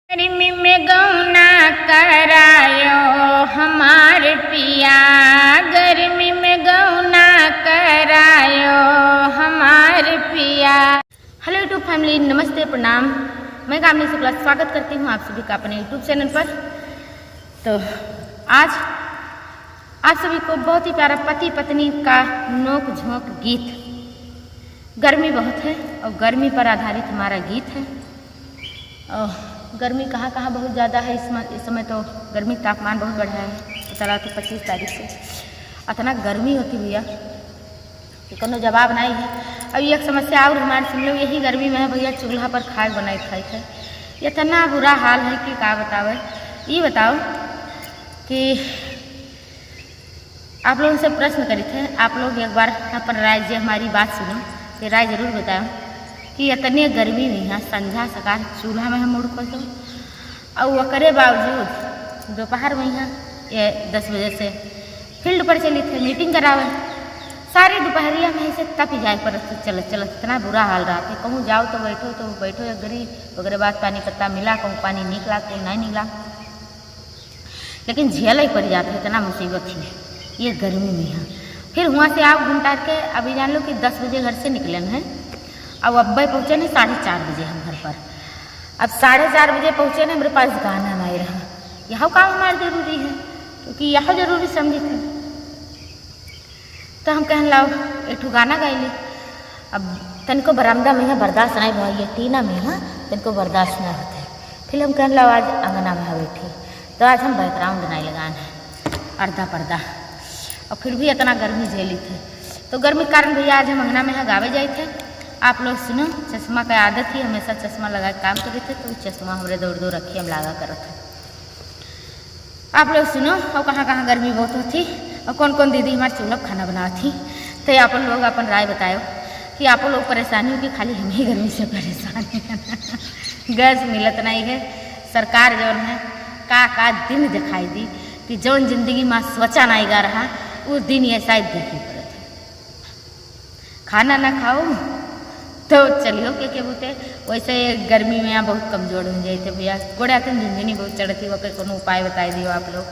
गर्मी में गौना करायो हमार पिया, गर्मी में गौना करायो हमार पिया। हेलो यूट्यूब फैमिली, नमस्ते, प्रणाम। मैं कामनी शुक्ला स्वागत करती हूँ आप सभी का अपने यूट्यूब चैनल पर। तो आज आप सभी को बहुत ही प्यारा पति पत्नी का नोक झोंक गीत। गर्मी बहुत है और गर्मी पर आधारित हमारा गीत है। और गर्मी कहाँ कहाँ बहुत ज़्यादा है इस समय तो गर्मी तापमान बहुत बढ़ा है। पता लगा तो 25 तारीख से इतना गर्मी होती भैया कि कोनो जवाब नहीं है। अब एक समस्या और हमारे सुन लो, यही गर्मी में है भैया, चूल्हा पर खाए बनाए खाए थे। इतना बुरा हाल है कि क्या बताओ। ये बताओ कि आप लोगों से प्रश्न करे थे, आप लोग एक बार अपन राय जी हमारी बात सुनो, कि राय जरूर बताओ कि इतने गर्मी में यहाँ संझा सकार चूल्हा में हम मुड़ को तो और वकरे बावजूद दोपहर में यहाँ 10 बजे से फील्ड पर चली थे मीटिंग करावे। सारी दोपहरिया में ऐसे तप जाए पर चलत चलत इतना बुरा हाल रहा था। कहूँ जाओ तो बैठो एक घड़ी, वगैरह बाद पानी पत्ता मिला, कहूँ पानी निकला कहूँ नहीं निकला, लेकिन झेल ही पड़ जाता है। इतना मुसीबत थी ये गर्मी में यहाँ। फिर वहाँ से आप घूमटा के अभी जान लो कि 10 बजे घर से निकले हैं। अब अब्बे पहुँचे नहीं 4:30 बजे हम घर पर। अब 4:30 बजे पहुँचे ना, मेरे पास गाना नहीं रहा। यह काम हमारे जरूरी है क्योंकि यह जरूरी समझे थे। तो हम कहने लाओ एक गाना गाइले। अब तनको बरामदा में है बर्दाश्त नहीं हुआ, ये टीना में है तनको बर्दाश्त नहीं होते। फिर हम कहने लाओ आज अंगना में बैठी, तो आज हम बैकग्राउंड नहीं लगाना अर्धा पर्दा। और फिर भी इतना गर्मी झेली थे। तो गर्मी के कारण भैया आज हम अंगना में गावे जाए थे। आप लोग सुनो, चश्मा का आदत ही हमेशा चश्मा लगा के काम करे थे, तो चश्मा हमारे दौड़ दौड़ रखी हम लगा कर थे। आप लोग सुनो, और कहाँ कहाँ गर्मी बहुत होती और कौन कौन दीदी हमारे चूल्हा खाना बनाती। तो आप लोग अपन राय बताओ कि आप लोग परेशानी हो कि खाली हम ही गर्मी से परेशान हैं। गैस मिलत नहीं है। सरकार जौन है का दिन दिखाई दी कि जौन जिंदगी में सोचा नहीं गा रहा वो दिन ये शायद देखी पड़े थे। खाना ना खाओ तो चलियो के बोलते वैसे गर्मी में यहाँ बहुत कमजोर हो जाए थे भैया। गोड़ा के झुंझुनी बहुत चढ़ती, वो कोनो उपाय बताई दियो आप लोग।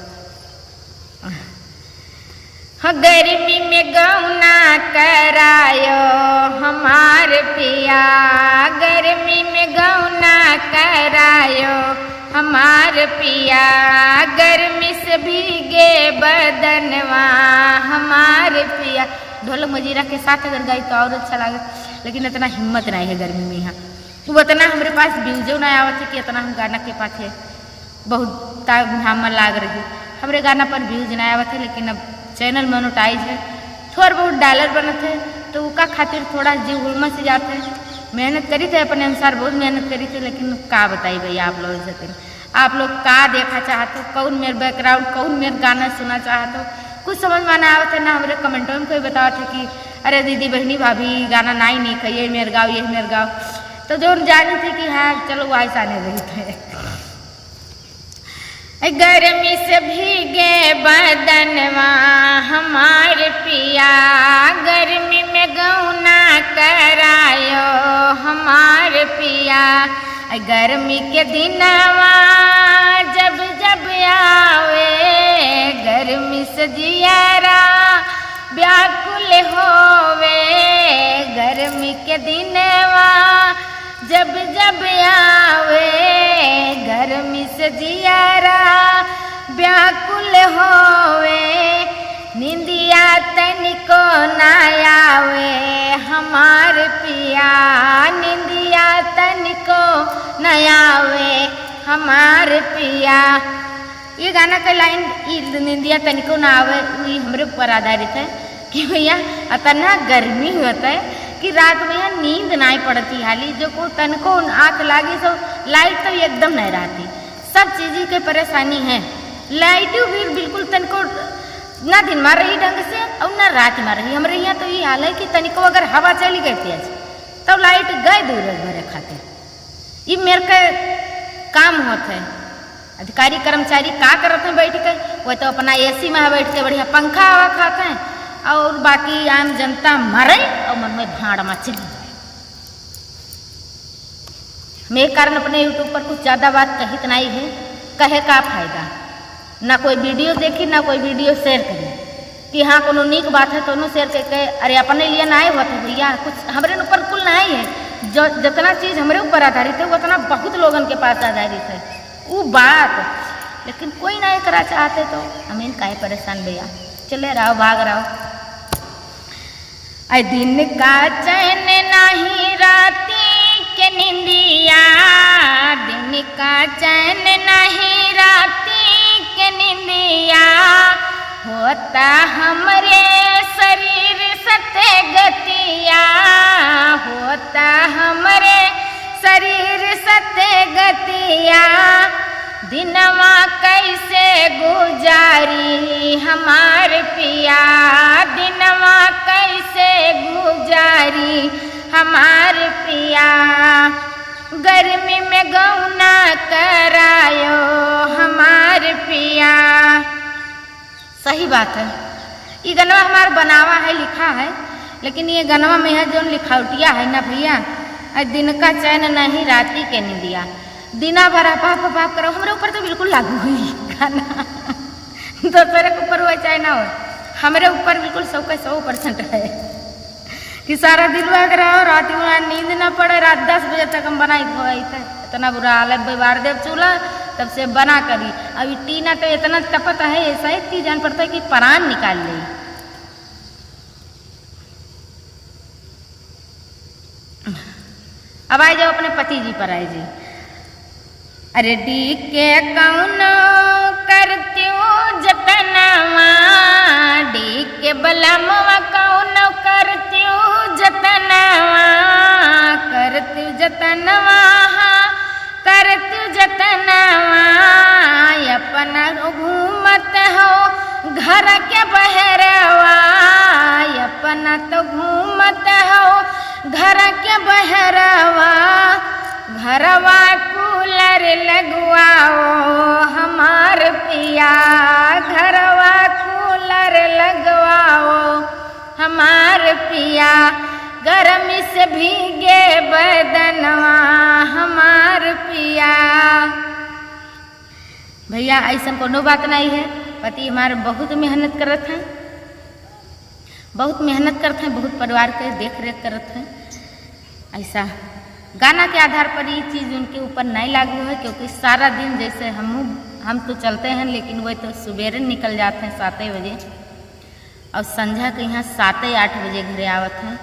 हाँ, गर्मी में गौना करायो हमार पिया, गर्मी में गौना करायो हमार पिया, गर्मी से भीगे बदनवा हमार पिया। ढोलक मजीरा के साथ अगर गाई तो और अच्छा लगे, लेकिन इतना हिम्मत नहीं है गर्मी में यहाँ। वो इतना हमारे पास व्यूजो नहीं आवत है कि इतना हम गाना के पाछे बहुत हम लाग रही। हमारे गाना पर व्यूज नहीं आवत है, लेकिन अब चैनल मोनेटाइज है, थोड़ा बहुत डॉलर बनत है, तो उसका खातिर थोड़ा जीव हुलमा से जाते हैं। मेहनत करी थे अपने अनुसार, बहुत मेहनत करी थी, लेकिन का बताई भैया आप लोगों से। आप लोग का देखा चाहते हो, कौन मेरे बैकग्राउंड, कौन मेरे गाना सुना चाहते हो, कुछ समझ में ना आवत है ना। हमारे कमेंटों में कोई बताओ थे कि अरे दीदी बहनी भाभी गाना नहीं ये मेरे गाँव ये मेरे गाँव। तो जो जानी थी कि हाँ चलो वाइस आने रही थे। गर्मी से भीगे बदनवा हमार पिया, गर्मी में गौना करायो हमार पिया। गर्मी के दिनवा जब जब आवे, गर्मी से जियारा व्याकुल होवे, गर्मी के दिनवा जब जब आवे, गर्मी से जियारा व्याकुल होवे, निंदिया तनिको ना आवे हमार पिया, निंदिया तनिको ना आवे हमार पिया। ये गाना का लाइन निंदिया तनिको ना आवे ये हमारे ऊपर आधारित है कि भैया इतना गर्मी होता है कि रात में यहाँ नींद नहीं पड़ती। हाली जो को तनको आँख लागी तो लाइट तो एकदम नहीं रहती। सब चीज़ की परेशानी है। लाइट भी बिल्कुल तनको ना दिन मार रही ढंग से और ना रात मार रही। हमारे यहाँ तो ये हाल है कि तनिको अगर हवा चली गई तेज तो लाइट गए दूर भरे खाते। ये मेरे का काम होता है। अधिकारी कर्मचारी का करते हैं बैठ के, वो तो अपना एसी में बैठ के बढ़िया पंखा हवा खाते हैं, और बाकी आम जनता मरे और मन में भाड़ में चली जाए। मैं कारण अपने यूट्यूब पर कुछ ज़्यादा बात कही नहीं है, कहे का फायदा ना कोई वीडियो देखी ना कोई वीडियो शेयर करी कि हाँ कोनो नीक बात है तो उन्होंने शेयर करके अरे अपने लिए ना होते भैया, कुछ हमारे ऊपर कुल नहीं है। जो जितना चीज़ हमारे ऊपर आधारित है उतना बहुत लोगन के पास आधारित है वो बात, लेकिन कोई नहीं करा चाहते तो हमें काहे परेशान भैया, चले रहो भाग रहो। अरे दिन का चैन नहीं राती के निंदिया, दिन का चैन नहीं राती के निंदिया, होता हमरे शरीर सते गतिया, होता हमरे शरीर सते गतिया, दिनवा कैसे गुजारी हमार पिया, दिनवा कैसे गुजारी हमार पिया, गर्मी में गौना करायो हमार पिया। सही बात है, ये गनवा हमार बनावा है लिखा है, लेकिन ये गनवा में है जो लिखावटिया है ना भैया, दिन का चैन नहीं राती के निंदिया, दिना भर पाप पाप करो, हमारे ऊपर तो बिल्कुल लागू हुई गाना दूसरे के ऊपर हुआ चाहे ना हो, हमारे ऊपर बिल्कुल 100% है कि सारा दिन लग रहा हो, रात में नींद ना पड़े, रात 10 बजे तक हम बनाई खोई थे, इतना बुरा हालत व्यवहार देव चूल्हा तब से बना करी, अभी टीना तो इतना तपत है ऐसा है कि जान पड़ता है कि प्राण निकाल ले। अब आए जाओ अपने पति जी पर आए जी। अरे डी के कौन करती जतनवा, डी के बलमवा कौन करती जतनवा, करती जतनवा करती जतनवा, अपना घूमत हो घर के बहरवा, अपना तो घूमत हो घर के बहरवा, घरवा कूलर लगवाओ हमार पिया, घरवा कूलर लगवाओ हमार पिया, गर्मी से भीगे बदनवा हमार पिया। भैया ऐसा कोनो बात नहीं है, पति हमारे बहुत मेहनत करत हैं, बहुत मेहनत करते हैं, बहुत परिवार के देख रेख करते हैं। ऐसा गाना के आधार पर ये चीज़ उनके ऊपर नहीं लागू है, क्योंकि सारा दिन जैसे हम तो चलते हैं, लेकिन वह तो सवेरे निकल जाते हैं 7 बजे और संध्या के यहाँ 7-8 बजे घरे आवत हैं।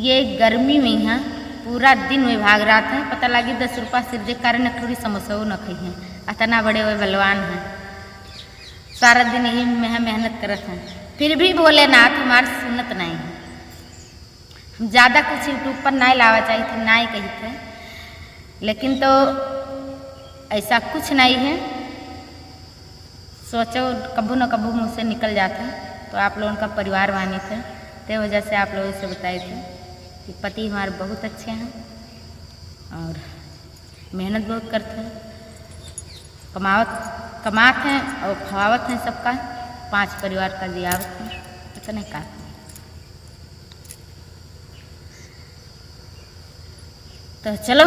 ये गर्मी में यहाँ पूरा दिन में भाग रहा था, पता लगी 10 रुपया सिर्फ कारण थोड़ी समोसा न खी हैं, इतना बड़े हुए बलवान हैं, सारा दिन यही में मेहनत करते हैं, फिर भी भोलेनाथ हमारे सुनत नहीं है। हम ज़्यादा कुछ यूट्यूब पर नहीं लावा चाहिए थे, नहीं कही थे, लेकिन तो ऐसा कुछ नहीं है, सोचो कभी न कभी मुँह से निकल जाता है, तो आप लोगों का परिवार वानी थे, ते वजह से आप लोगों से बताए थे कि पति हमारे बहुत अच्छे हैं और मेहनत बहुत करते हैं, कमाते हैं और खवावत हैं सबका, 5 परिवार का जियावत है, इतने का। तो चलो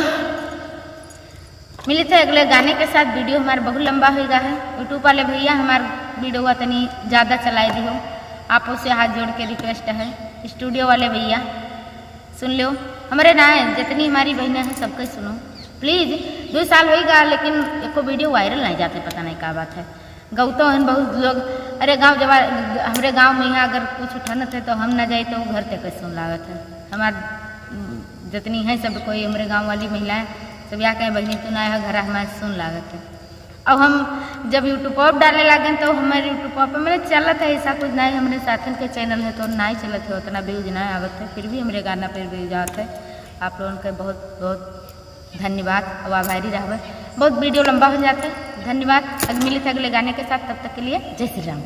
मिले थे अगले गाने के साथ। वीडियो हमारा बहुत लंबा हो गया है, यूट्यूब वाले भैया हमारा वीडियो हुआ तनी ज़्यादा चलाई दी हो, आप उससे हाथ जोड़ के रिक्वेस्ट है, स्टूडियो वाले भैया सुन लो, हमारे ना जितनी हमारी बहनें हैं सबको सुनो प्लीज़। 2 साल होगा लेकिन एको वीडियो वायरल नहीं जाते, पता नहीं क्या बात है। गौतो हैं बहुत लोग, अरे गांव जब हमारे गांव में यहाँ अगर कुछ उठाना थे तो हम ना जाए तो घर तक सुन लागत है। हमारे जितनी है सब कोई हमारे गांव वाली महिलाएं सब या कहें बहनी तू ना है घर हमारे सुन लागत है। अब हम जब यूट्यूब पर डालने लगे तो हमारे यूट्यूब पर मेरे चलत है, ऐसा कुछ नहीं, हमारे साथन के चैनल है तो नहीं चलत है, उतना व्यूज नहीं आवत है, फिर भी हमारे गाना पर व्यूज आते है। आप लोगों के बहुत बहुत धन्यवाद, अब आभारी रहे। बहुत वीडियो लंबा हो जाता है, धन्यवाद। अगर मिले थे अगले गाने के साथ, तब तक के लिए जय श्री राम।